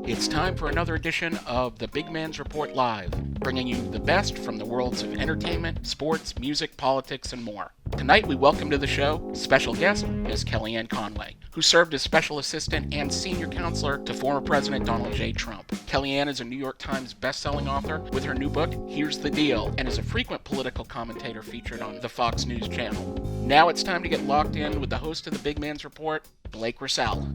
It's time for another edition of the Big Man's Report Live, bringing you the best from the worlds of entertainment, sports, music, politics, and more. Tonight we welcome to the show special guest Ms. Kellyanne Conway, who served as special assistant and senior counselor to former President Donald J. Trump. Kellyanne is a New York Times best-selling author with her new book, Here's the Deal, and is a frequent political commentator featured on the Fox News channel. Now it's time to get locked in with the host of the Big Man's Report, Blake Rossell.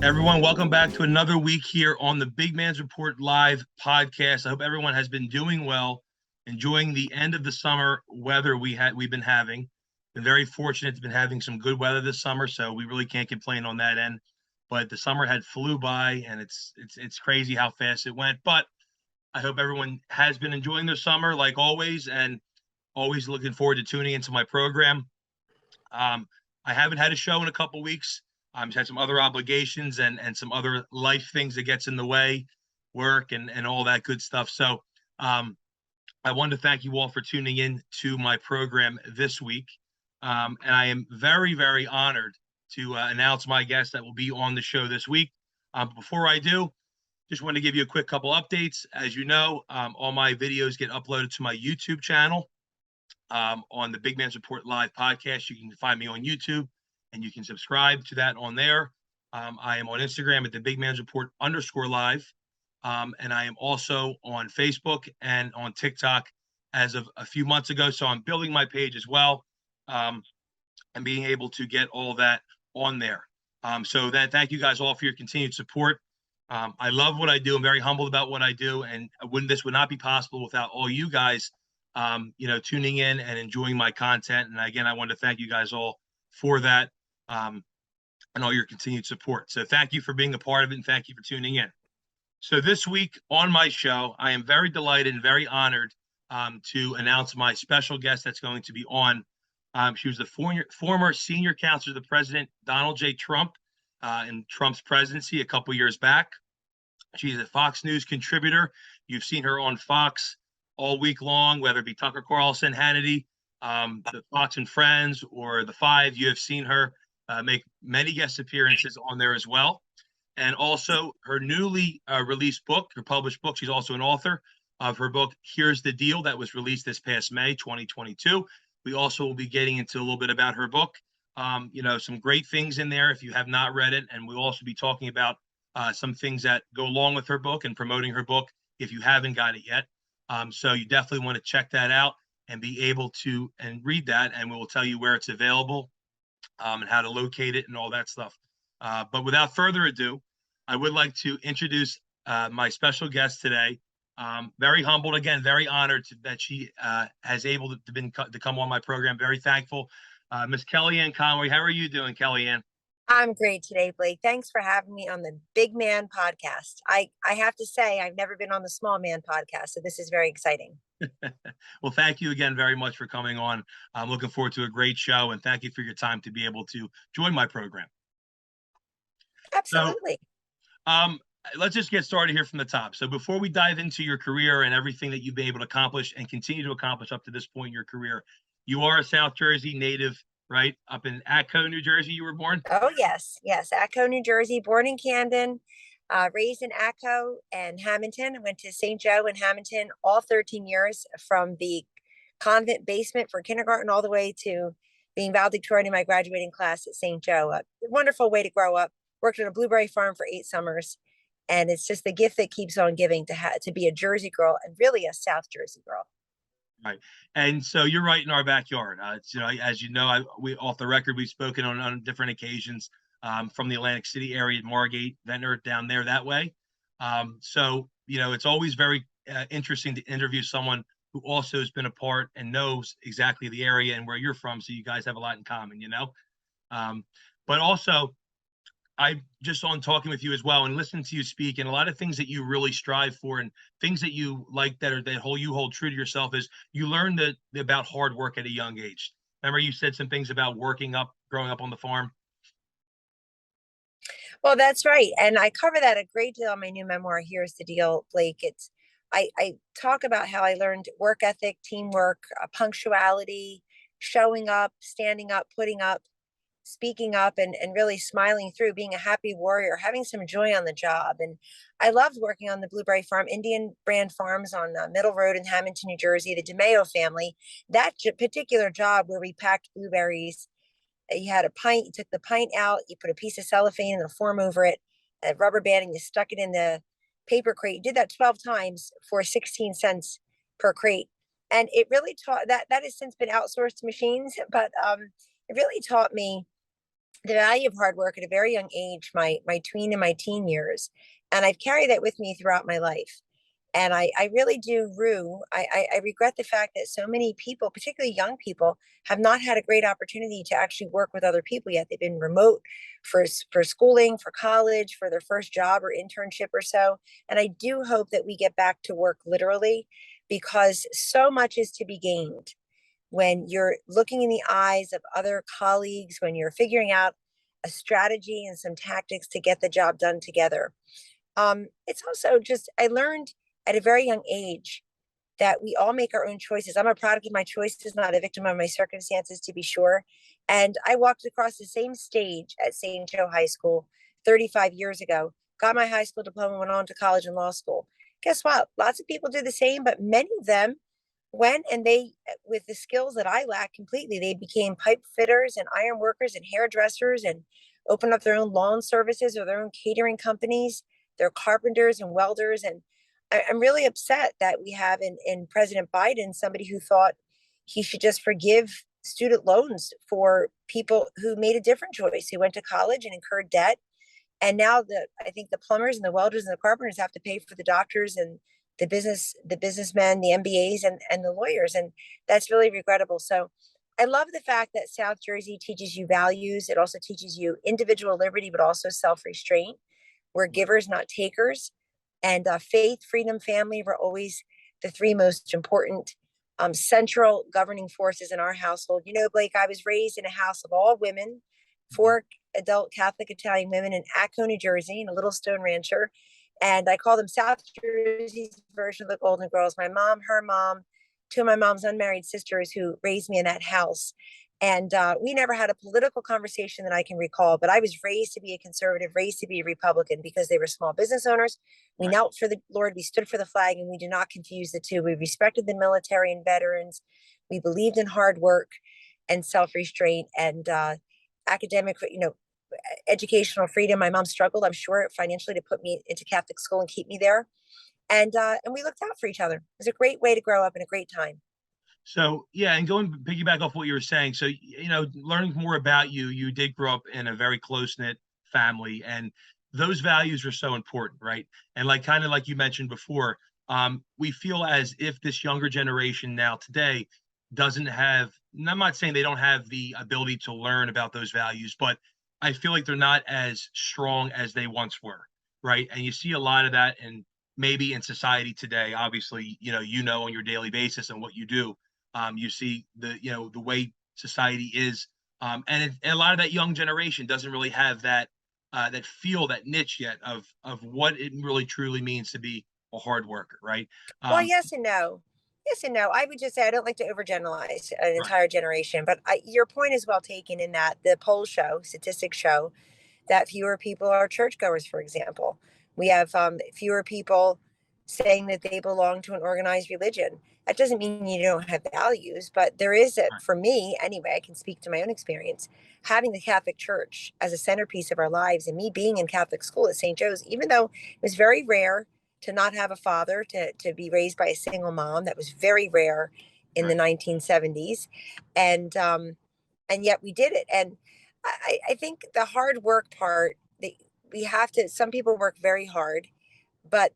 Everyone, welcome back to another week here on the Big Man's Report Live podcast. I hope everyone has been doing well, enjoying the end of the summer weather we've been having. Been very fortunate to been having some good weather this summer, so we really can't complain on that end. But the summer had flew by, and it's crazy how fast it went. But I hope everyone has been enjoying their summer like always, and always looking forward to tuning into my program. I haven't had a show in a couple weeks. Just had some other obligations and some other life things that gets in the way, work and all that good stuff. So I wanted to thank you all for tuning in to my program this week. And I am very, very honored to announce my guest that will be on the show this week. Before I do, just want to give you a quick couple updates. As you know, all my videos get uploaded to my YouTube channel on the Big Man's Report Live podcast. You can find me on YouTube, and you can subscribe to that on there. I am on Instagram at the Big Man's Report _live. And I am also on Facebook and on TikTok as of a few months ago. So I'm building my page as well, and being able to get all that on there. Thank you guys all for your continued support. I love what I do. I'm very humbled about what I do. And this would not be possible without all you guys, tuning in and enjoying my content. And again, I want to thank you guys all for that. And all your continued support. So thank you for being a part of it, and thank you for tuning in. So this week on my show, I am very delighted and very honored to announce my special guest that's going to be on. She was the former senior counselor to the President Donald J. Trump in Trump's presidency a couple years back. She's a Fox News contributor. You've seen her on Fox all week long, whether it be Tucker Carlson, Hannity, the Fox and Friends, or the Five. You have seen her make many guest appearances on there as well. And also her newly released book, her published book. She's also an author of her book, Here's the Deal, that was released this past May 2022. We also will be getting into a little bit about her book. Some great things in there if you have not read it. And we'll also be talking about some things that go along with her book and promoting her book if you haven't got it yet. So you definitely want to check that out and be able to read that. And we will tell you where it's available. And how to locate it and all that stuff. But without further ado, I would like to introduce my special guest today. Very humbled, again, very honored that she has able to come on my program. Very thankful. Miss Kellyanne Conway, how are you doing, Kellyanne? I'm great today, Blake. Thanks for having me on the Big Man podcast. I have to say, I've never been on the Small Man podcast, so this is very exciting. Well, thank you again very much for coming on. I'm looking forward to a great show, and thank you for your time to be able to join my program. Absolutely. So, let's just get started here from the top. So before we dive into your career and everything that you've been able to accomplish and continue to accomplish up to this point in your career, you are a South Jersey native, right? Up in Atco, New Jersey, you were born? Oh, yes. Atco, New Jersey, born in Camden. Raised in Atco and Hamilton. I went to St. Joe and Hamilton all 13 years, from the convent basement for kindergarten all the way to being valedictorian in my graduating class at St. Joe. A wonderful way to grow up. Worked on a blueberry farm for 8 summers. And it's just the gift that keeps on giving to be a Jersey girl, and really a South Jersey girl. Right. And so you're right in our backyard. As you know, we off the record, we've spoken on different occasions. From the Atlantic City area, Margate, Ventnor, down there that way. So it's always very interesting to interview someone who also has been a part and knows exactly the area and where you're from. So you guys have a lot in common, But also, I just on talking with you as well and listening to you speak, and a lot of things that you really strive for and things that you like that you hold true to yourself is you learn about hard work at a young age. Remember, you said some things about growing up on the farm. Well, that's right. And I cover that a great deal in my new memoir, Here's the Deal, Blake. I talk about how I learned work ethic, teamwork, punctuality, showing up, standing up, putting up. speaking up and really smiling through, being a happy warrior, having some joy on the job. And I loved working on the Blueberry Farm, Indian brand farms on Middle Road in Hamilton, New Jersey, the DeMeo family. That particular job where we packed blueberries, you had a pint, you took the pint out, you put a piece of cellophane and a form over it, a rubber band, and you stuck it in the paper crate. You did that 12 times for 16 cents per crate. And it really taught that has since been outsourced to machines, but it really taught me the value of hard work at a very young age, my tween and my teen years. And I've carried that with me throughout my life. And I really do I regret the fact that so many people, particularly young people, have not had a great opportunity to actually work with other people yet. They've been remote for schooling, for college, for their first job or internship or so. And I do hope that we get back to work literally, because so much is to be gained when you're looking in the eyes of other colleagues, when you're figuring out a strategy and some tactics to get the job done together. It's also just, I learned at a very young age that we all make our own choices. I'm a product of my choices, not a victim of my circumstances, to be sure. And I walked across the same stage at St. Joe High School 35 years ago, got my high school diploma, went on to college and law school. Guess what? Lots of people do the same, but many of them went and they, with the skills that I lack completely, they became pipe fitters and iron workers and hairdressers and opened up their own lawn services or their own catering companies. They're carpenters and welders. And I'm really upset that we have in President Biden somebody who thought he should just forgive student loans for people who made a different choice, who went to college and incurred debt. And now I think the plumbers and the welders and the carpenters have to pay for the doctors and the businessmen, the MBAs and the lawyers. And that's really regrettable. So I love the fact that South Jersey teaches you values. It also teaches you individual liberty, but also self-restraint. We're givers, not takers. And faith, freedom, family were always the three most important central governing forces in our household. You know, Blake, I was raised in a house of all women, 4 adult Catholic Italian women in Acco, New Jersey, in a little stone rancher. And I call them South Jersey's version of the Golden Girls. My mom, her mom, 2 of my mom's unmarried sisters who raised me in that house. And we never had a political conversation that I can recall, but I was raised to be a conservative, raised to be a Republican, because they were small business owners. We knelt for the Lord, we stood for the flag, and we did not confuse the two. We respected the military and veterans. We believed in hard work and self-restraint and academic, educational freedom. My mom struggled, I'm sure, financially to put me into Catholic school and keep me there. And we looked out for each other. It was a great way to grow up and a great time. So, yeah, and going piggyback off what you were saying. So, learning more about you, you did grow up in a very close-knit family, and those values are so important, right? And kind of like you mentioned before, we feel as if this younger generation now today doesn't have, and I'm not saying they don't have the ability to learn about those values, but I feel like they're not as strong as they once were, right? And you see a lot of that in maybe in society today. Obviously, on your daily basis and what you do. You see the way society is, and a lot of that young generation doesn't really have that that niche yet of what it really truly means to be a hard worker, right? Well, yes and no. Yes and no. I would just say I don't like to overgeneralize an Right, entire generation, but your point is well taken in that the statistics show that fewer people are churchgoers, for example. We have fewer people saying that they belong to an organized religion. That doesn't mean you don't have values, but there is right, for me anyway, I can speak to my own experience, having the Catholic Church as a centerpiece of our lives, and me being in Catholic school at St. Joe's, even though it was very rare to not have a father, to be raised by a single mom. That was very rare in the right, 1970s. And yet we did it. And I think the hard work part, we have to, some people work very hard, but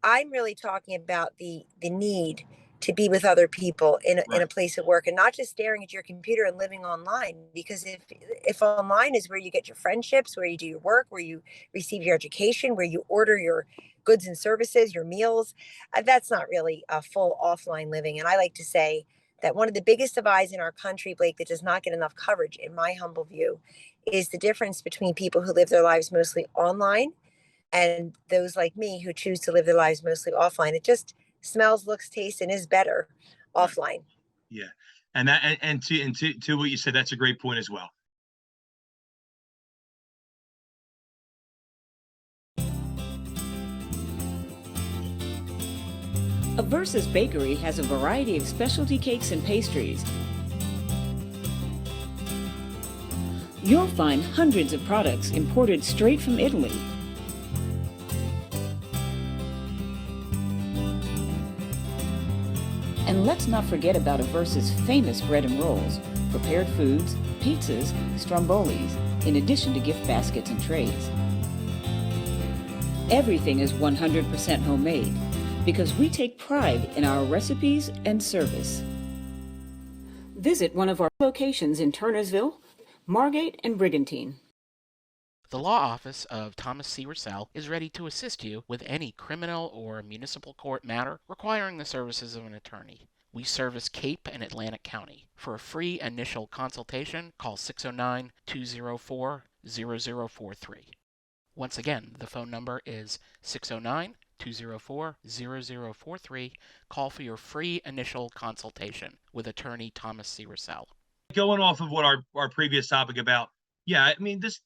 I'm really talking about the need to be with other people in a right, place of work, and not just staring at your computer and living online. Because if online is where you get your friendships, where you do your work, where you receive your education, where you order your goods and services, your meals, that's not really a full offline living. And I like to say that one of the biggest divides in our country, Blake, that does not get enough coverage, in my humble view, is the difference between people who live their lives mostly online and those like me who choose to live their lives mostly offline. It just smells, looks, tastes, and is better right. offline. Yeah, and to what you said, that's a great point as well. A Versus Bakery has a variety of specialty cakes and pastries. You'll find hundreds of products imported straight from Italy. And let's not forget about A Versus famous bread and rolls, prepared foods, pizzas, strombolis, in addition to gift baskets and trays. Everything is 100% homemade because we take pride in our recipes and service. Visit one of our locations in Turnersville, Margate, and Brigantine. The law office of Thomas C. Rossell is ready to assist you with any criminal or municipal court matter requiring the services of an attorney. We service Cape and Atlantic County. For a free initial consultation, call 609-204-0043. Once again, the phone number is 609-204-0043. Call for your free initial consultation with attorney Thomas C. Rossell. Going off of what our previous topic about, yeah, I mean, this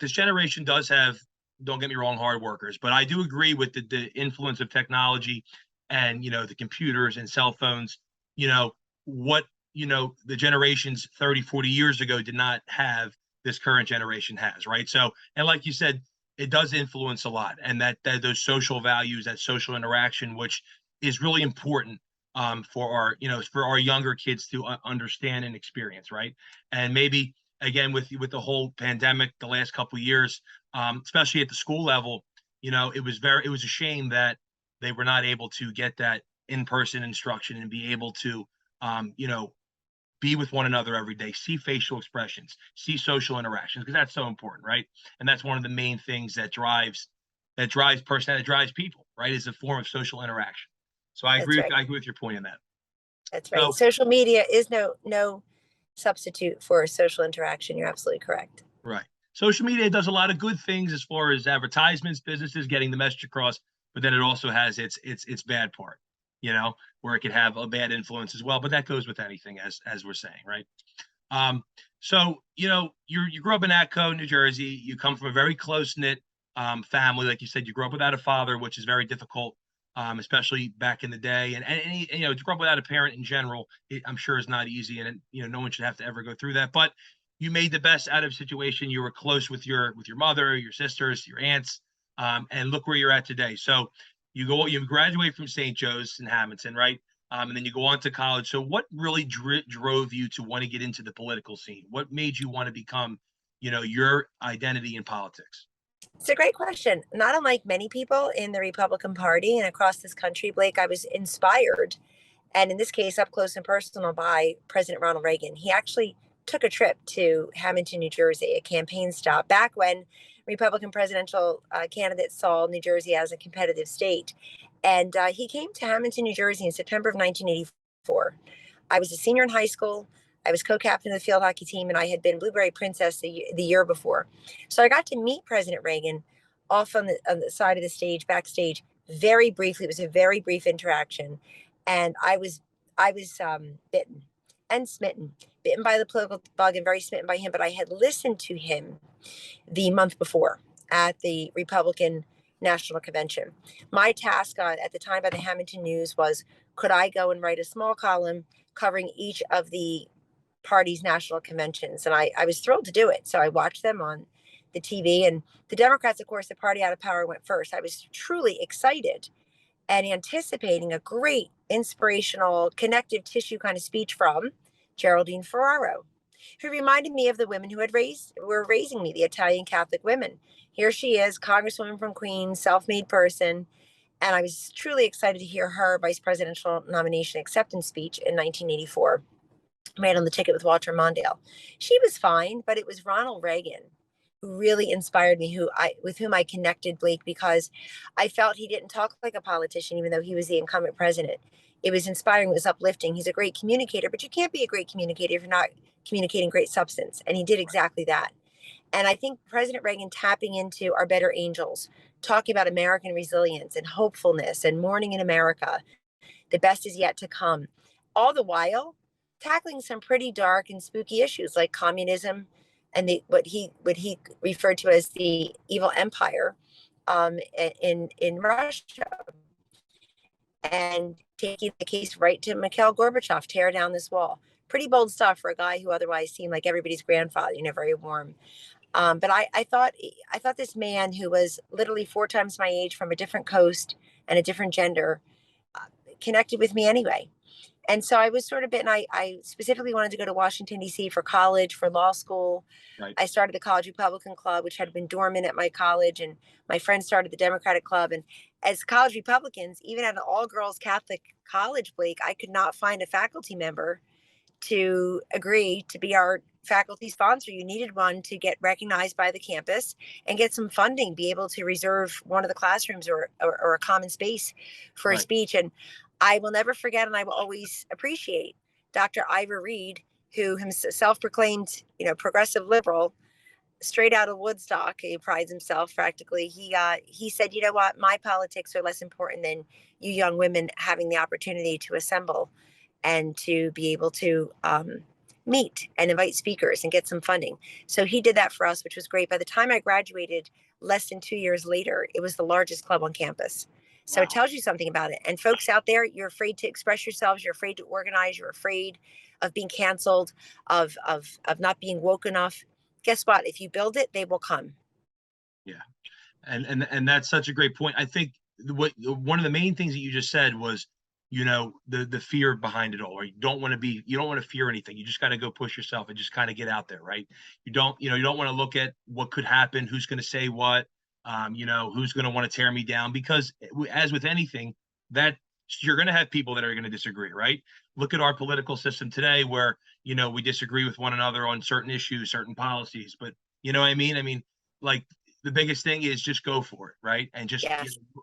generation does have, don't get me wrong, hard workers, but I do agree with the influence of technology and, the computers and cell phones, what, the generations 30, 40 years ago did not have, this current generation has, right? So, and like you said, it does influence a lot, and that those social values, that social interaction, which is really important for our younger kids to understand and experience, right? And maybe again with the whole pandemic, the last couple of years, especially at the school level, it was a shame that they were not able to get that in-person instruction and be able to be with one another every day, see facial expressions, see social interactions, because that's so important, right? And that's one of the main things that drives people, right? Is a form of social interaction. So I agree with your point on that. That's right. So, social media is no substitute for social interaction. You're absolutely correct. Right. Social media does a lot of good things as far as advertisements, businesses getting the message across, but then it also has its bad part, where it could have a bad influence as well. But that goes with anything, as we're saying, right? So you grew up in Atco, New Jersey. You come from a very close-knit family. Like you said, you grew up without a father, which is very difficult, especially back in the day. And to grow up without a parent in general, I'm sure is not easy. And no one should have to ever go through that. But you made the best out of the situation. You were close with your mother, your sisters, your aunts, and look where you're at today. So you graduate from St. Joe's in Hamilton, right? And then you go on to college. So what really drove you to want to get into the political scene? What made you want to become, your identity in politics? It's a great question. Not unlike many people in the Republican Party and across this country, Blake, I was inspired, and in this case, up close and personal, by President Ronald Reagan. He actually took a trip to Hamilton, New Jersey, a campaign stop back when Republican presidential candidates saw New Jersey as a competitive state. And he came to Hamilton, New Jersey in September of 1984. I was a senior in high school. I was co-captain of the field hockey team, and I had been Blueberry Princess the year before. So I got to meet President Reagan off on the side of the stage, backstage, very briefly. It was a very brief interaction. And I was bitten and smitten, bitten by the political bug and very smitten by him. But I had listened to him the month before at the Republican National Convention. My task at the time by the Hamilton News was, could I go and write a small column covering each of the party's national conventions? And I was thrilled to do it. So I watched them on the TV, and the Democrats, of course, the party out of power, went first. I was truly excited and anticipating a great inspirational connective tissue kind of speech from Geraldine Ferraro, who reminded me of the women who were raising me, the Italian Catholic women. Here she is, Congresswoman from Queens, self-made person. And I was truly excited to hear her vice presidential nomination acceptance speech in 1984, made on the ticket with Walter Mondale. She was fine, but it was Ronald Reagan who really inspired me, with whom I connected, Blake, because I felt he didn't talk like a politician, even though he was the incumbent president. It was inspiring, it was uplifting. He's a great communicator, but you can't be a great communicator if you're not communicating great substance. And he did exactly that. And I think President Reagan tapping into our better angels, talking about American resilience and hopefulness and morning in America, the best is yet to come, all the while tackling some pretty dark and spooky issues like communism and what he referred to as the evil empire in Russia. and taking the case right to Mikhail Gorbachev, tear down this wall. Pretty bold stuff for a guy who otherwise seemed like everybody's grandfather, very warm. But I thought this man who was literally 4 times my age from a different coast and a different gender connected with me anyway. And so I was sort of bitten. I specifically wanted to go to Washington, D.C. for college, for law school. Right. I started the College Republican Club, which had been dormant at my college. And my friends started the Democratic Club. And as college Republicans, even at an all-girls Catholic college, Blake, I could not find a faculty member to agree to be our faculty sponsor. You needed one to get recognized by the campus and get some funding, be able to reserve one of the classrooms or a common space for a speech. And I will never forget, and I will always appreciate Dr. Ivor Reed, who himself self-proclaimed, progressive liberal, straight out of Woodstock. He prides himself practically. He said, you know what, my politics are less important than you young women having the opportunity to assemble and to be able to meet and invite speakers and get some funding. So he did that for us, which was great. By the time I graduated, less than 2 years later, it was the largest club on campus. So It tells you something about it. And folks out there, you're afraid to express yourselves. You're afraid to organize. You're afraid of being canceled, of not being woke enough. Guess what? If you build it, they will come. Yeah. And that's such a great point. I think one of the main things that you just said was, the fear behind it all, right? You don't want to fear anything. You just got to go push yourself and just kind of get out there, right? You don't want to look at what could happen, who's going to say what, who's going to want to tear me down, because as with anything, that you're going to have people that are going to disagree, right? Look at our political system today where, we disagree with one another on certain issues, certain policies, but you know what I mean? I mean, like the biggest thing is just go for it, right? And just,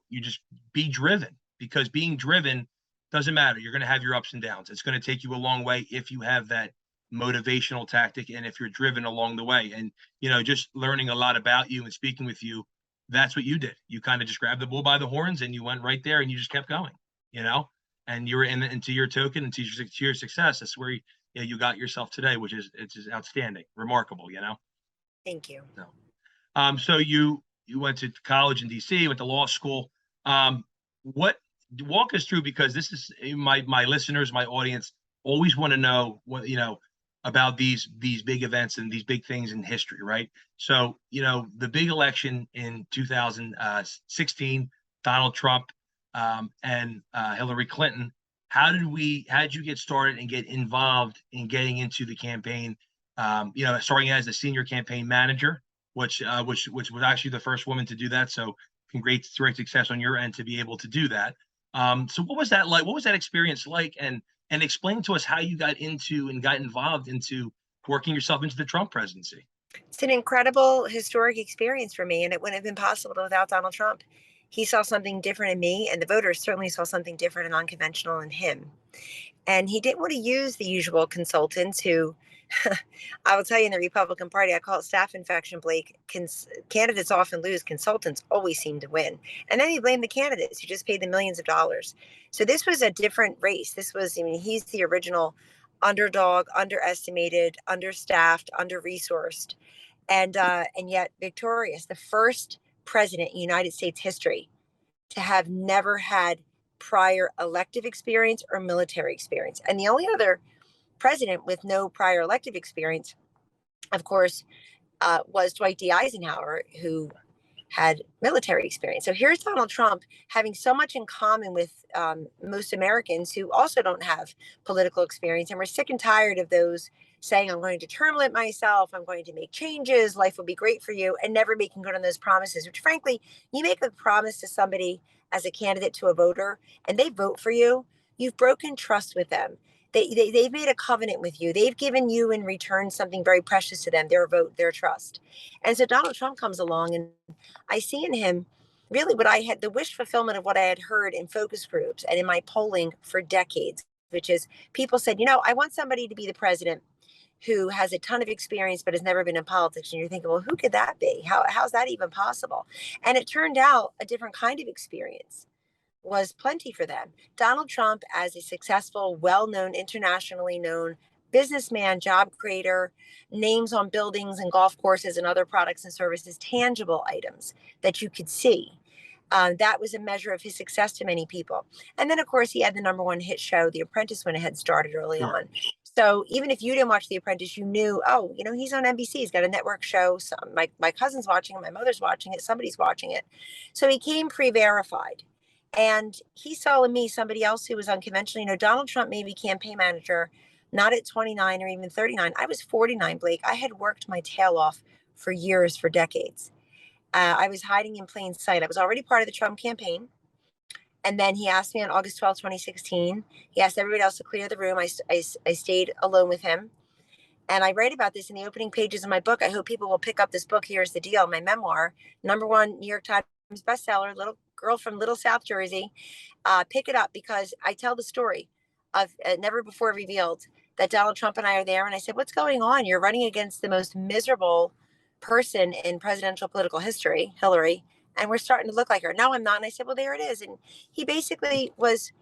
you just be driven, because being driven doesn't matter. You're going to have your ups and downs. It's going to take you a long way if you have that motivational tactic and if you're driven along the way. And, just learning a lot about you and speaking with you, that's what you did. You kind of just grabbed the bull by the horns and you went right there and you just kept going, and you were into your token and to your success. That's where you got yourself today, which is outstanding, remarkable, Thank you. No. So you went to college in DC, went to law school. Walk us through, because this is my listeners, my audience always want to know what, about these big events and these big things in history, right? So, the big election in 2016, Donald Trump and Hillary Clinton. How did you get started and get involved in getting into the campaign? Starting as the senior campaign manager, which was actually the first woman to do that. So, great success on your end to be able to do that. So what was that like? What was that experience like? And explain to us how you got into and got involved into working yourself into the Trump presidency. It's an incredible historic experience for me, and it wouldn't have been possible without Donald Trump. He saw something different in me, and the voters certainly saw something different and unconventional in him. And he didn't want to use the usual consultants who, I will tell you, in the Republican Party, I call it staph infection, Blake. Candidates often lose. Consultants always seem to win. And then you blame the candidates who just paid them millions of dollars. So this was a different race. He's the original underdog, underestimated, understaffed, under-resourced, and yet victorious. The first president in United States history to have never had prior elective experience or military experience. And the only other president with no prior elective experience, of course, was Dwight D. Eisenhower, who had military experience. So here's Donald Trump having so much in common with most Americans who also don't have political experience. And we're sick and tired of those saying, I'm going to term limit myself, I'm going to make changes, life will be great for you, and never making good on those promises, which frankly, you make a promise to somebody as a candidate to a voter and they vote for you, you've broken trust with them. They've made a covenant with you. They've given you in return something very precious to them, their vote, their trust. And so Donald Trump comes along, and I see in him really what I had, the wish fulfillment of what I had heard in focus groups and in my polling for decades, which is people said, I want somebody to be the president who has a ton of experience but has never been in politics. And you're thinking, well, who could that be? How's that even possible? And it turned out a different kind of experience was plenty for them. Donald Trump, as a successful, well-known, internationally known businessman, job creator, names on buildings and golf courses and other products and services, tangible items that you could see. That was a measure of his success to many people. And then, of course, he had the #1 hit show, The Apprentice, when it had started early on. So even if you didn't watch The Apprentice, you knew, oh, he's on NBC. He's got a network show. So my cousin's watching it. My mother's watching it. Somebody's watching it. So he came pre-verified. And he saw in me somebody else who was unconventional. Donald Trump made me campaign manager, not at 29 or even 39. I was 49, Blake. I had worked my tail off for years, for decades. I was hiding in plain sight. I was already part of the Trump campaign. And then he asked me on August 12, 2016, he asked everybody else to clear the room. I stayed alone with him. And I write about this in the opening pages of my book. I hope people will pick up this book. Here's the deal, my memoir, #1 New York Times bestseller, little girl from Little South Jersey. Pick it up, because I tell the story of Never Before Revealed, that Donald Trump and I are there. And I said, what's going on? You're running against the most miserable person in presidential political history, Hillary, and we're starting to look like her. No, I'm not. And I said, well, there it is. And he basically was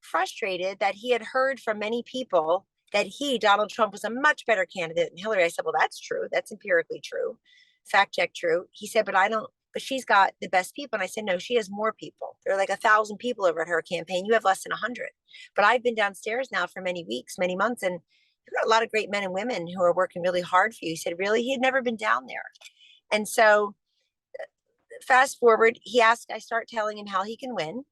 frustrated that he had heard from many people that Donald Trump, was a much better candidate than Hillary. I said, well, that's true. That's empirically true. Fact check true. He said, but she's got the best people. And I said, no, she has more people. There are like 1,000 people over at her campaign. You have less than 100. But I've been downstairs now for many weeks, many months, and you've got a lot of great men and women who are working really hard for you. He said, really? He had never been down there. And so fast forward, I start telling him how he can win,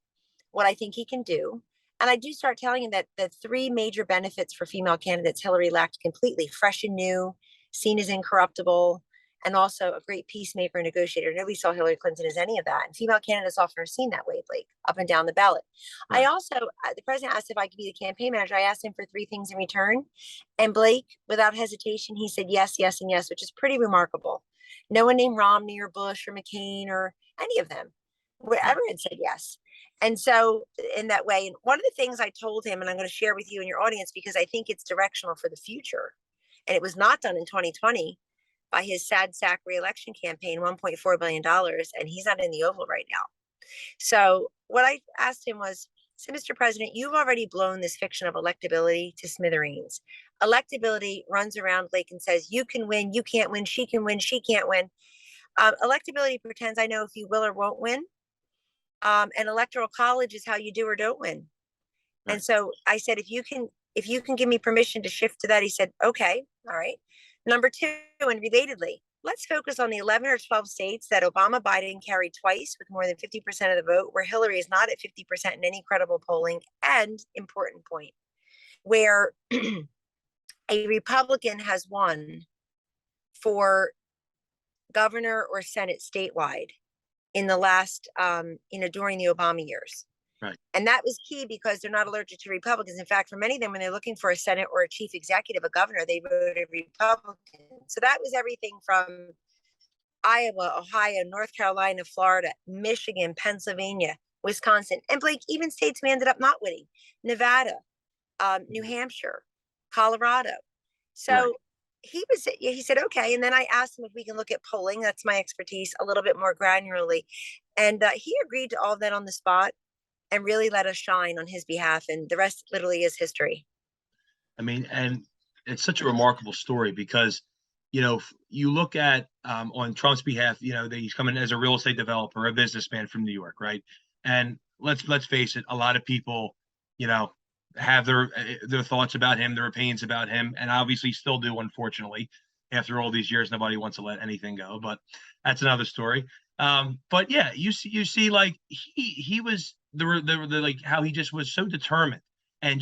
what I think he can do. And I do start telling him that the 3 major benefits for female candidates Hillary lacked completely: fresh and new, seen as incorruptible, and also a great peacemaker and negotiator. Nobody saw Hillary Clinton as any of that. And female candidates often are seen that way, Blake, up and down the ballot. Right. I also, the president asked if I could be the campaign manager. I asked him for 3 things in return. And Blake, without hesitation, he said yes, yes, and yes, which is pretty remarkable. No one named Romney or Bush or McCain or any of them, wherever had said yes. And so in that way, and one of the things I told him, and I'm going to share with you and your audience, because I think it's directional for the future, and it was not done in 2020 by his sad sack reelection campaign, $1.4 billion, and he's not in the Oval right now. So what I asked him was, so Mr. President, you've already blown this fiction of electability to smithereens. Electability runs around, Blake, and says, you can win, you can't win, she can win, she can't win. Electability pretends I know if you will or won't win. And electoral college is how you do or don't win. Right. And so I said, if you can give me permission to shift to that, he said, okay, all right. #2, and relatedly, let's focus on the 11 or 12 states that Obama Biden carried twice with more than 50% of the vote, where Hillary is not at 50% in any credible polling. And important point, where a Republican has won for governor or Senate statewide in the last, during the Obama years. Right. And that was key, because they're not allergic to Republicans. In fact, for many of them, when they're looking for a Senate or a chief executive, a governor, they voted Republican. So that was everything from Iowa, Ohio, North Carolina, Florida, Michigan, Pennsylvania, Wisconsin, and Blake, even states we ended up not winning: Nevada, New Hampshire, Colorado. So right. He said, okay. And then I asked him if we can look at polling. That's my expertise, a little bit more granularly. And he agreed to all of that on the spot and really let us shine on his behalf. And the rest literally is history. I mean, and it's such a remarkable story, because, you look at on Trump's behalf, that he's coming as a real estate developer, a businessman from New York, right? And let's face it, a lot of people, have their thoughts about him, their opinions about him, and obviously still do, unfortunately. After all these years, nobody wants to let anything go, but that's another story. But yeah, you see, like he was the like how he just was so determined, and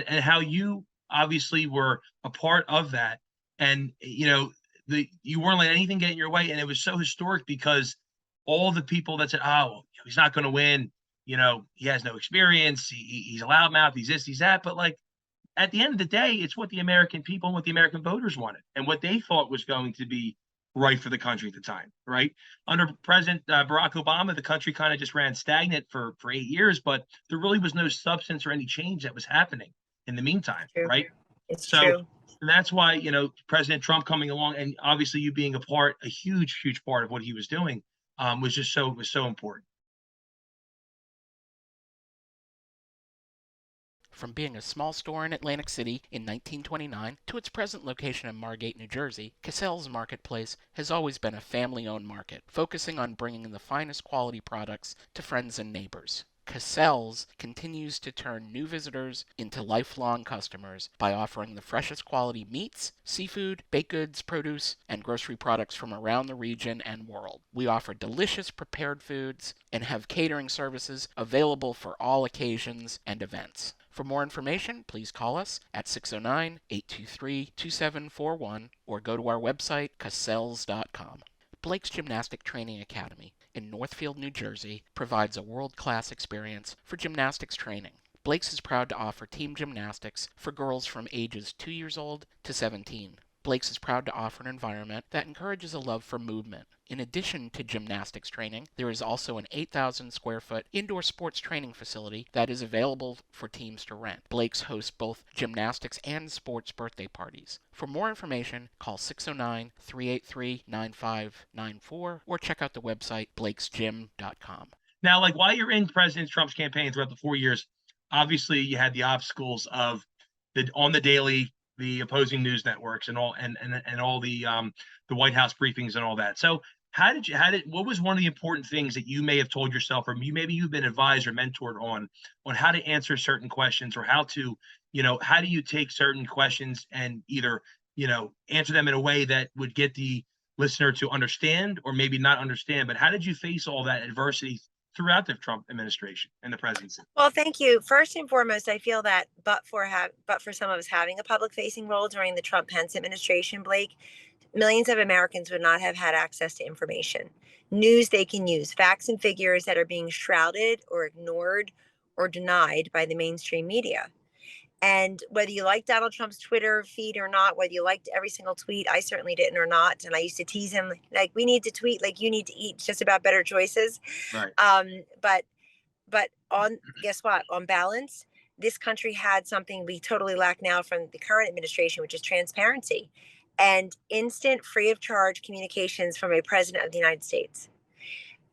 how you obviously were a part of that, and you weren't letting anything get in your way, and it was so historic, because all the people that said, oh, he's not going to win. He has no experience. He's a loudmouth. He's this, he's that. But like, at the end of the day, it's what the American people and what the American voters wanted, and what they thought was going to be right for the country at the time, right? Under President Barack Obama, the country kind of just ran stagnant for 8 years, but there really was no substance or any change that was happening in the meantime, right? It's true. And that's why, President Trump coming along, and obviously you being a huge, huge part of what he was doing, was so important. From being a small store in Atlantic City in 1929 to its present location in Margate, New Jersey, Cassell's Marketplace has always been a family-owned market, focusing on bringing the finest quality products to friends and neighbors. Cassell's continues to turn new visitors into lifelong customers by offering the freshest quality meats, seafood, baked goods, produce, and grocery products from around the region and world. We offer delicious prepared foods and have catering services available for all occasions and events. For more information, please call us at 609-823-2741 or go to our website, cassells.com. Blake's Gymnastic Training Academy in Northfield, New Jersey, provides a world-class experience for gymnastics training. Blake's is proud to offer team gymnastics for girls from ages 2 years old to 17. Blake's is proud to offer an environment that encourages a love for movement. In addition to gymnastics training, there is also an 8,000 square foot indoor sports training facility that is available for teams to rent. Blake's hosts both gymnastics and sports birthday parties. For more information, call 609-383-9594 or check out the website blakesgym.com. Now, like while you're in President Trump's campaign throughout the 4 years, obviously you had the obstacles of on the daily, the opposing news networks and all the White House briefings and all that. So what was one of the important things that you may have told yourself, or maybe you've been advised or mentored on how to answer certain questions, or how to, how do you take certain questions and either, answer them in a way that would get the listener to understand or maybe not understand, but how did you face all that adversity throughout the Trump administration and the presidency? Well, thank you. First and foremost, I feel that but for some of us having a public facing role during the Trump Pence administration, Blake, millions of Americans would not have had access to information, news they can use, facts and figures that are being shrouded or ignored or denied by the mainstream media. And whether you like Donald Trump's Twitter feed or not, whether you liked every single tweet, I certainly didn't or not. And I used to tease him like, we need to tweet like you need to eat, just about better choices. Right. But guess what? On balance, this country had something we totally lack now from the current administration, which is transparency and instant, free of charge communications from a president of the United States.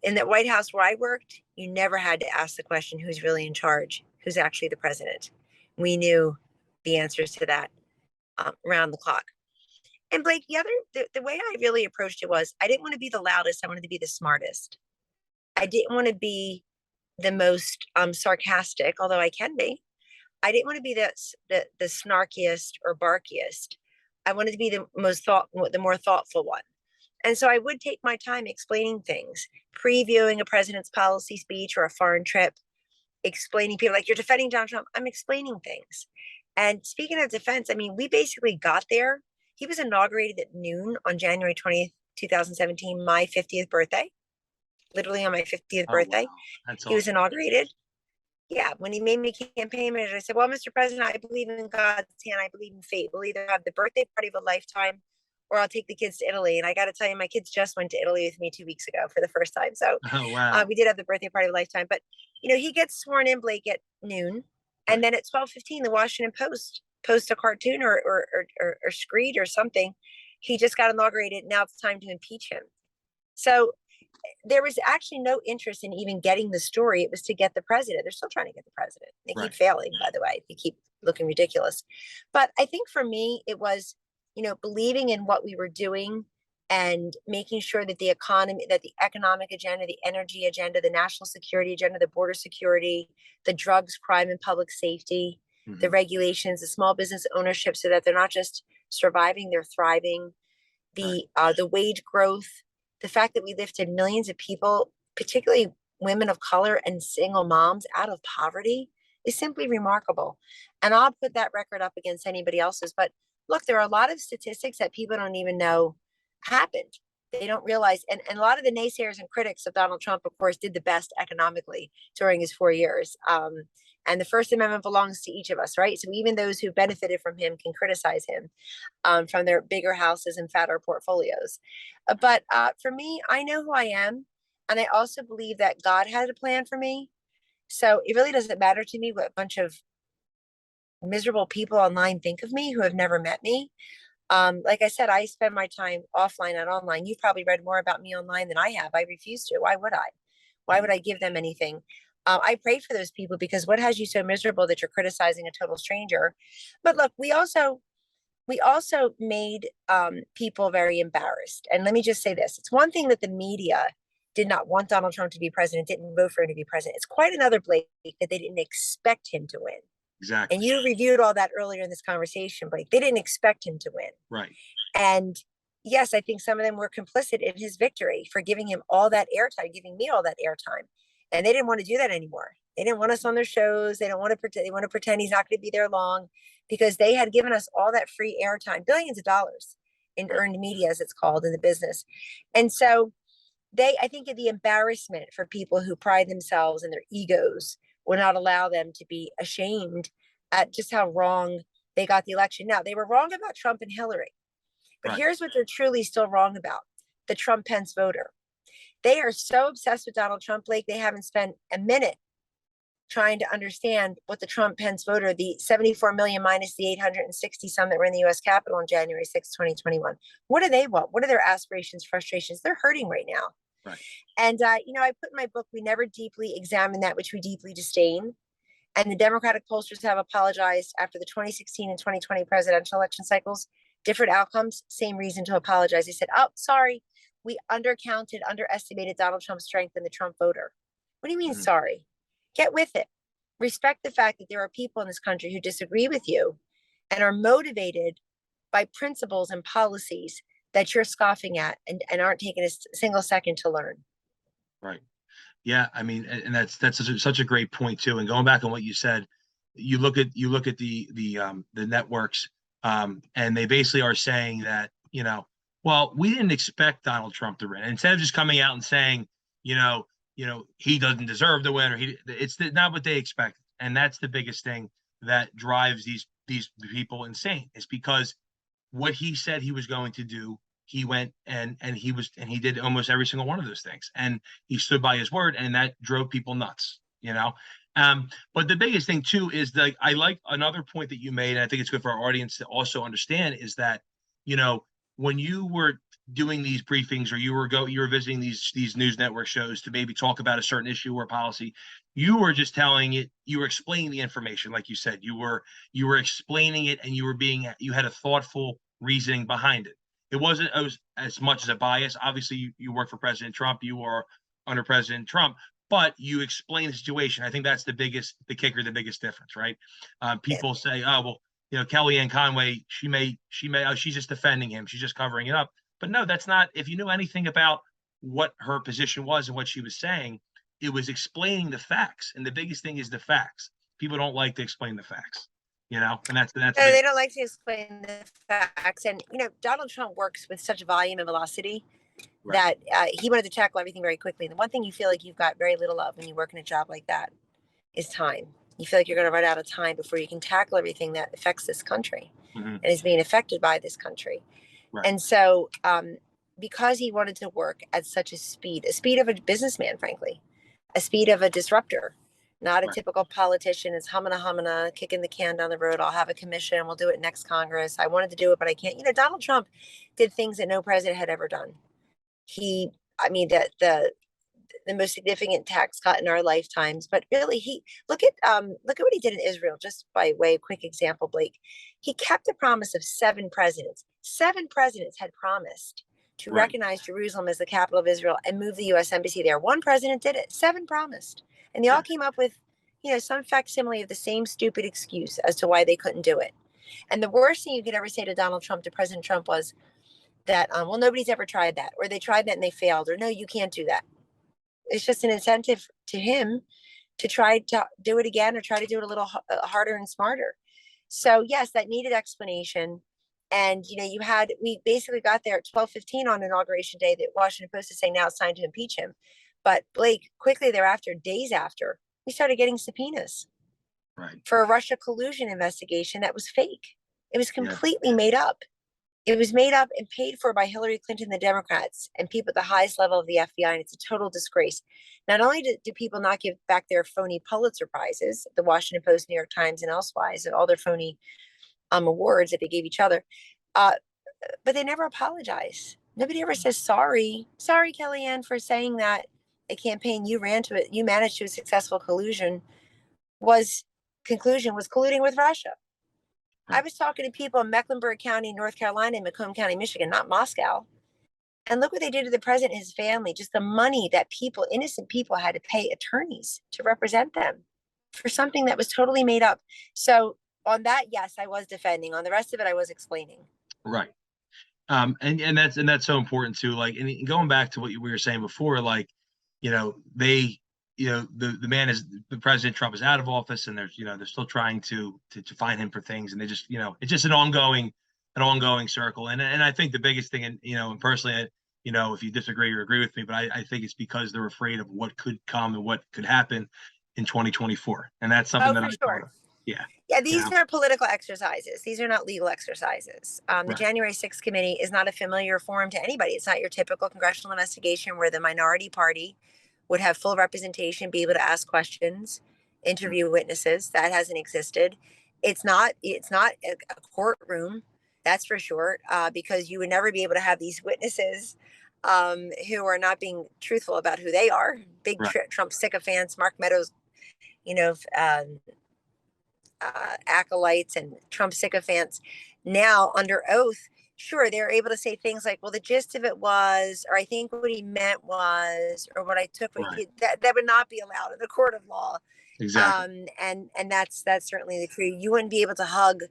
In the White House where I worked, you never had to ask the question, who's really in charge? Who's actually the president? We knew the answers to that around the clock. And Blake, the way I really approached it was, I didn't want to be the loudest. I wanted to be the smartest. I didn't want to be the most sarcastic, although I can be. I didn't want to be the snarkiest or barkiest. I wanted to be the more thoughtful one. And so I would take my time explaining things, previewing a president's policy speech or a foreign trip, explaining people like, you're defending Donald Trump. I'm explaining things. And speaking of defense, I mean, we basically got there. He was inaugurated at noon on January 20th, 2017, my 50th birthday, literally on my 50th birthday. Wow. He was inaugurated. Yeah. When he made me campaign manager, I said, well, Mr. President, I believe in God's hand. I believe in fate. We'll either have the birthday party of a lifetime or I'll take the kids to Italy. And I got to tell you, my kids just went to Italy with me 2 weeks ago for the first time. So we did have the birthday party of a lifetime. But, he gets sworn in, Blake, at noon. And then at 12:15, the Washington Post posts a cartoon or screed or something. He just got inaugurated. Now it's time to impeach him. So there was actually no interest in even getting the story. It was to get the president. They're still trying to get the president. They keep failing, by the way. They keep looking ridiculous. But I think for me, it was, believing in what we were doing and making sure that the economy, that the economic agenda, the energy agenda, the national security agenda, the border security, the drugs, crime, and public safety, the regulations, the small business ownership, so that they're not just surviving, they're thriving, the wage growth, the fact that we lifted millions of people, particularly women of color and single moms, out of poverty is simply remarkable. And I'll put that record up against anybody else's. But look, there are a lot of statistics that people don't even know happened. They don't realize. And a lot of the naysayers and critics of Donald Trump, of course, did the best economically during his 4 years. And the First Amendment belongs to each of us, right? So even those who benefited from him can criticize him from their bigger houses and fatter portfolios. But for me, I know who I am. And I also believe that God had a plan for me. So it really doesn't matter to me what a bunch of miserable people online think of me who have never met me. Like I said, I spend my time offline and online. You've probably read more about me online than I have. I refuse to. Why would I? Why would I give them anything? I pray for those people, because what has you so miserable that you're criticizing a total stranger? But look, we also made people very embarrassed. And let me just say this: it's one thing that the media did not want Donald Trump to be president, didn't vote for him to be president. It's quite another, Blake, that they didn't expect him to win. Exactly. And you reviewed all that earlier in this conversation, Blake. They didn't expect him to win. Right. And yes, I think some of them were complicit in his victory for giving him all that airtime, giving me all that airtime. And they didn't want to do that anymore. They didn't want us on their shows. They don't want to pretend. They want to pretend he's not going to be there long, because they had given us all that free airtime, billions of dollars in earned media, as it's called in the business. And so I think the embarrassment for people who pride themselves in their egos would not allow them to be ashamed at just how wrong they got the election. Now, they were wrong about Trump and Hillary, but Right. here's what they're truly still wrong about: the Trump Pence voter. They are so obsessed with Donald Trump, Blake, they haven't spent a minute trying to understand what the Trump Pence voter, the 74 million minus the 860 some that were in the US Capitol on January 6, 2021. What do they want? What are their aspirations, frustrations? They're hurting right now. Right. And, I put in my book, we never deeply examine that which we deeply disdain. And the Democratic pollsters have apologized after the 2016 and 2020 presidential election cycles. Different outcomes, same reason to apologize. They said, oh, sorry, we underestimated Donald Trump's strength in the Trump voter. What do you mean, sorry? Get with it. Respect the fact that there are people in this country who disagree with you and are motivated by principles and policies that you're scoffing at, and aren't taking a single second to learn. Right. Yeah. I mean, and that's such a great point too. And going back on what you said, you look at the networks, and they basically are saying that, well, we didn't expect Donald Trump to win. And instead of just coming out and saying, he doesn't deserve to win, or it's not what they expected. And that's the biggest thing that drives these people insane, is because what he said he was going to do, he went and he did almost every single one of those things, and he stood by his word, and that drove people nuts. But the biggest thing too is I like another point that you made, and I think it's good for our audience to also understand, is that when you were doing these briefings, or you were visiting these news network shows to maybe talk about a certain issue or policy, you were just you were explaining the information. Like you said, you were explaining it, and you had a thoughtful reasoning behind it. It wasn't as much as a bias. Obviously, you work for President Trump, you are under President Trump, but you explain the situation. I think that's the biggest difference, right? People say, oh, well, Kellyanne Conway, she's just defending him, she's just covering it up. But no, that's not. If you knew anything about what her position was and what she was saying, it was explaining the facts. And the biggest thing is the facts. People don't like to explain the facts, and that's No, they don't like to explain the facts. And Donald Trump works with such volume and velocity, right, that he wanted to tackle everything very quickly. And the one thing you feel like you've got very little of when you work in a job like that is time. You feel like you're going to run out of time before you can tackle everything that affects this country and is being affected by this country. Right. And so because he wanted to work at such a speed of a businessman, frankly, a speed of a disruptor, not a typical politician is humana, kicking the can down the road. I'll have a commission. We'll do it next Congress. I wanted to do it, but I can't. Donald Trump did things that no president had ever done. The most significant tax cut in our lifetimes, but really look at what he did in Israel, just by way of quick example, Blake. He kept the promise of 7 presidents. 7 presidents had promised to recognize Jerusalem as the capital of Israel and move the U.S. embassy there. 1 president did it. 7 promised. And they all came up with, some facsimile of the same stupid excuse as to why they couldn't do it. And the worst thing you could ever say to Donald Trump, to President Trump, was that, well, nobody's ever tried that, or they tried that and they failed, or no, you can't do that. It's just an incentive to him to try to do it again, or try to do it a little harder and smarter. So yes, that needed explanation. And, we basically got there at 12:15 on Inauguration Day. The Washington Post is saying now it's time to impeach him. But Blake, quickly thereafter, days after, we started getting subpoenas for a Russia collusion investigation that was fake. It was completely made up. It was made up and paid for by Hillary Clinton, the Democrats, and people at the highest level of the FBI. And it's a total disgrace. Not only do people not give back their phony Pulitzer Prizes, the Washington Post, New York Times, and elsewise, and all their phony awards that they gave each other, but they never apologize. Nobody ever says sorry, Kellyanne, for saying that. a campaign you ran to it, you managed to a successful conclusion was colluding with Russia. I was talking to people in Mecklenburg County, North Carolina, and Macomb County, Michigan, not Moscow. And look what they did to the president and his family, just the money that people, innocent people, had to pay attorneys to represent them for something that was totally made up. So on that, yes, I was defending. On the rest of it, I was explaining. Right. And that's so important too. Like, and going back to what we were saying before, like, the man is, the President Trump is out of office, and they're still trying to find him for things, and they just, it's just an ongoing circle. And I think the biggest thing, and personally, if you disagree or agree with me, but I think it's because they're afraid of what could come and what could happen in 2024, and that's something that sure. Yeah, these are political exercises. These are not legal exercises. The Right. January 6th committee is not a familiar forum to anybody. It's not your typical congressional investigation where the minority party would have full representation, be able to ask questions, interview witnesses. That hasn't existed. It's not a courtroom, that's for sure, because you would never be able to have these witnesses who are not being truthful about who they are. Big Right. Trump sycophants, Mark Meadows, acolytes and Trump sycophants now under oath. Sure, they're able to say things like, well, the gist of it was, or I think what he meant was, or what I took, Right. that would not be allowed in a court of law. Exactly. And that's certainly the truth. You wouldn't be able to hug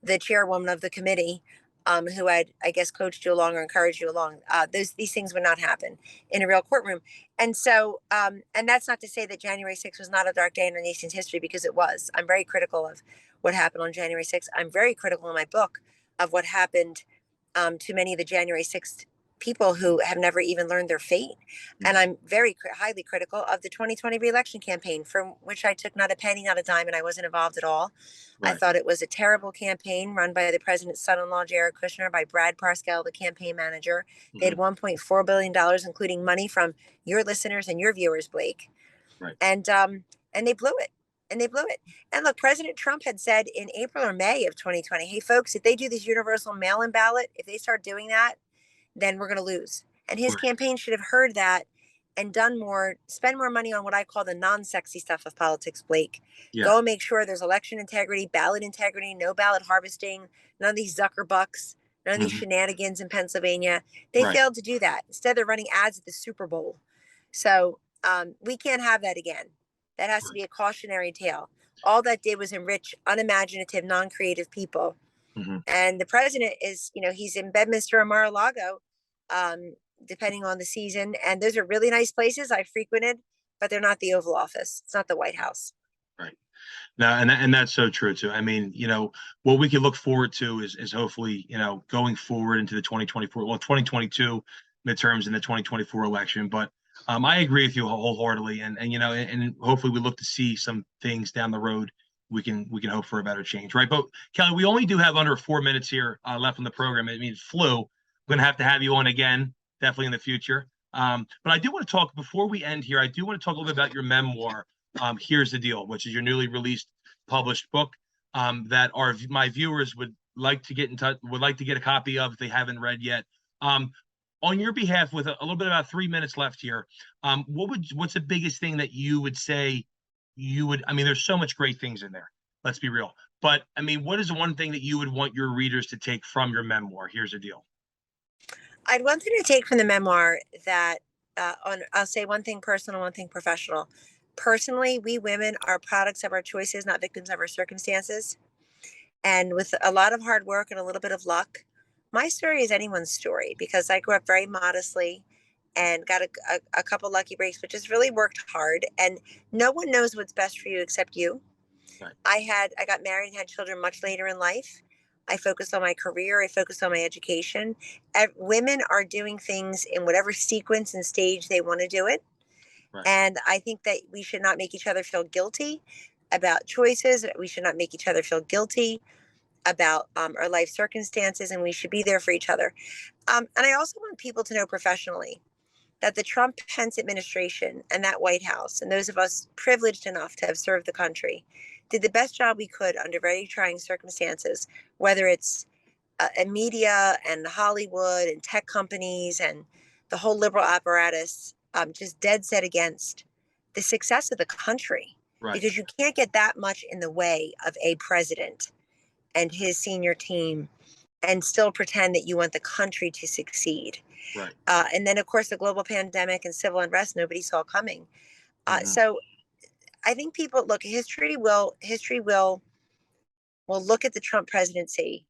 the chairwoman of the committee, who I guess coached you along or encouraged you along. These things would not happen in a real courtroom. And so, and that's not to say that January 6th was not a dark day in our nation's history, because it was. I'm very critical of what happened on January 6th. I'm very critical in my book of what happened to many of the January 6th people who have never even learned their fate. And I'm very highly critical of the 2020 re-election campaign, from which I took not a penny, not a dime, and I wasn't involved at all. Right. I thought it was a terrible campaign run by the president's son-in-law, Jared Kushner, by Brad Parscale, the campaign manager. They had $1.4 billion, including money from your listeners and your viewers, Blake. Right. And they blew it. And look, President Trump had said in April or May of 2020, hey, folks, if they do this universal mail-in ballot, if they start doing that, then we're going to lose. And his campaign should have heard that and done more, spend more money on what I call the non-sexy stuff of politics, Blake. Yeah. Go and make sure there's election integrity, ballot integrity, no ballot harvesting, none of these Zuckerbucks, none of these shenanigans in Pennsylvania. They failed to do that. Instead, they're running ads at the Super Bowl. So we can't have that again. That has to be a cautionary tale. All that did was enrich unimaginative, non-creative people. And the president is, he's in Bedminster or Mar-a-Lago, depending on the season. And those are really nice places I frequented, but they're not the Oval Office. It's not the White House. Right. Now, and that's so true too. I mean, what we can look forward to is hopefully, going forward into the 2022 midterms and the 2024 election. But I agree with you wholeheartedly, and hopefully we look to see some things down the road. We can hope for a better change, right? But Kelly, we only do have under 4 minutes here left on the program. I mean, it flew. We're gonna have to have you on again, definitely in the future. But I do want to talk, before we end here, I do want to talk a little bit about your memoir, Here's the Deal, which is your newly released published book that my viewers would like to get in touch, would like to get a copy of if they haven't read yet. On your behalf, with a little bit about 3 minutes left here, what's the biggest thing that you would say I mean, there's so much great things in there, let's be real. But I mean, what is the one thing that you would want your readers to take from your memoir, Here's the Deal? I'd want them to take from the memoir that I'll say one thing personal, one thing professional. Personally, we women are products of our choices, not victims of our circumstances. And with a lot of hard work and a little bit of luck, my story is anyone's story, because I grew up very modestly and got a couple lucky breaks, but just really worked hard. And no one knows what's best for you except you. Right. I got married and had children much later in life. I focused on my career. I focused on my education. Women are doing things in whatever sequence and stage they want to do it. Right. And I think that we should not make each other feel guilty about choices. We should not make each other feel guilty about our life circumstances, and we should be there for each other. And I also want people to know professionally that the Trump Pence administration and that White House, and those of us privileged enough to have served the country, did the best job we could under very trying circumstances, whether it's media and Hollywood and tech companies and the whole liberal apparatus just dead set against the success of the country, Right. because you can't get that much in the way of a president and his senior team and still pretend that you want the country to succeed. Right. And then, of course, the global pandemic and civil unrest nobody saw coming. So I think people look. History will look at the Trump presidency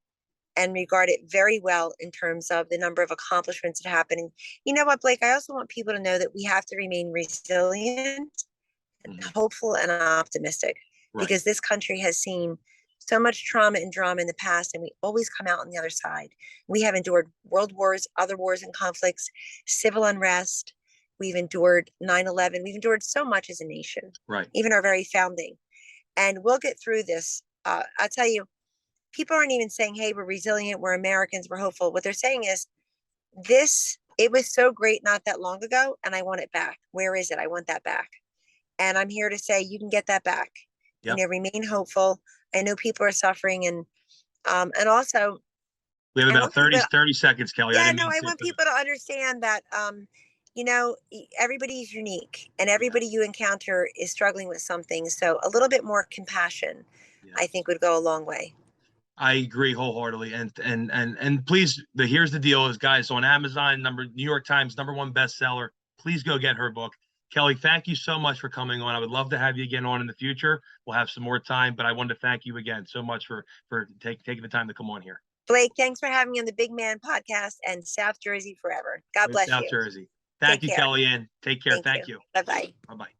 and regard it very well in terms of the number of accomplishments that happen. And you know what, Blake? I also want people to know that we have to remain resilient and hopeful and optimistic, because this country has seen so much trauma and drama in the past, and we always come out on the other side. We have endured world wars, other wars and conflicts, civil unrest. We've endured 9/11. We've endured so much as a nation, Right. even our very founding. And we'll get through this. I'll tell you, people aren't even saying, hey, we're resilient, we're Americans, we're hopeful. What they're saying is, it was so great not that long ago, and I want it back. Where is it? I want that back. And I'm here to say you can get that back. Yep. Remain hopeful. I know people are suffering, and also we have about 30 seconds, Kelly. Yeah, I want people to understand that everybody's unique, and everybody you encounter is struggling with something. So a little bit more compassion, I think, would go a long way. I agree wholeheartedly. And please, here's the deal is, guys, on Amazon, New York Times, #1 bestseller. Please go get her book. Kelly, thank you so much for coming on. I would love to have you again on in the future. We'll have some more time, but I wanted to thank you again so much for taking the time to come on here. Blake, thanks for having me on the Big Man Podcast, and South Jersey forever. God bless you. South Jersey. Thank you, Kellyanne. Take care. Thank you. Bye-bye. Bye-bye.